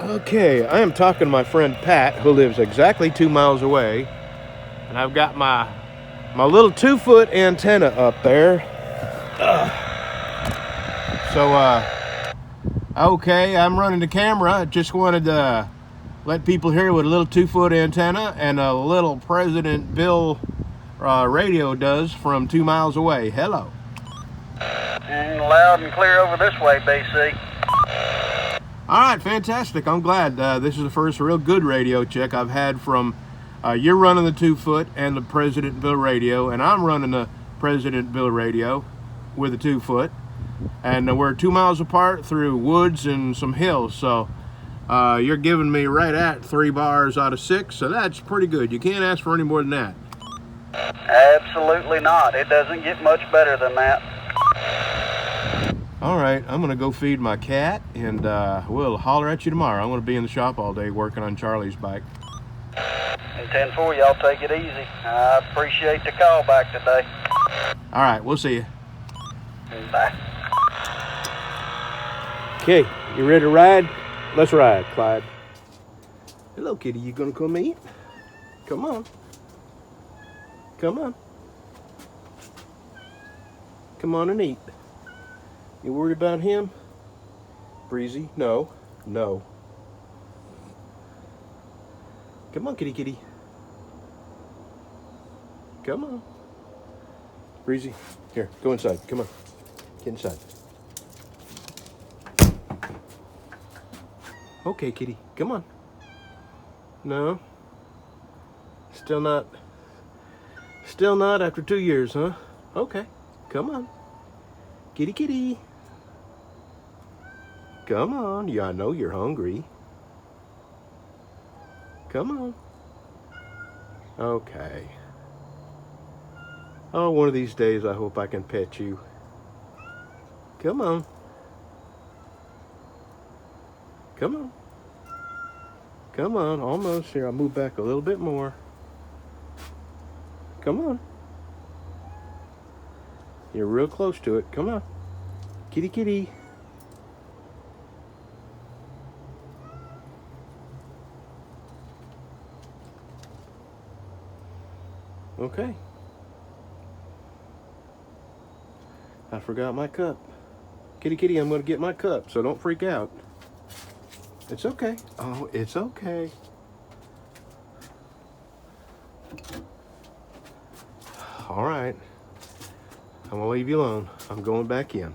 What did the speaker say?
Okay, I am talking to my friend Pat, who lives exactly 2 miles away, and I've got my little 2-foot antenna up there. Okay, I'm running the camera. Just wanted to let people hear what a little 2-foot antenna and a little President Bill radio does from 2 miles away. Hello. Loud and clear over this way, BC. All right, fantastic. I'm glad. This is the first real good radio check I've had from you're running the 2-foot and the President Bill radio, and I'm running the President Bill radio with a 2-foot. And we're 2 miles apart through woods and some hills. So you're giving me right at 3 bars out of 6. So that's pretty good. You can't ask for any more than that. Absolutely not. It doesn't get much better than that. All right, I'm going to go feed my cat, and we'll holler at you tomorrow. I'm going to be in the shop all day working on Charlie's bike. And 10-4, y'all take it easy. I appreciate the call back today. All right, we'll see you. Bye. Okay, you ready to ride? Let's ride, Clyde. Hello, kitty. You going to come eat? Come on. Come on. Come on and eat. You worried about him? Breezy? No. No. Come on, kitty kitty. Come on. Breezy, here, go inside. Come on. Get inside. Okay, kitty. Come on. No. Still not after 2 years, huh? Okay. Come on. Kitty kitty. Come on. Yeah, I know you're hungry. Come on. Okay. Oh, one of these days I hope I can pet you. Come on. Come on. Come on, almost. Here, I'll move back a little bit more. Come on. You're real close to it. Come on. Kitty kitty. Okay. I forgot my cup. Kitty kitty, I'm going to get my cup, so don't freak out. It's okay. Oh, it's okay. All right. I'm going to leave you alone. I'm going back in.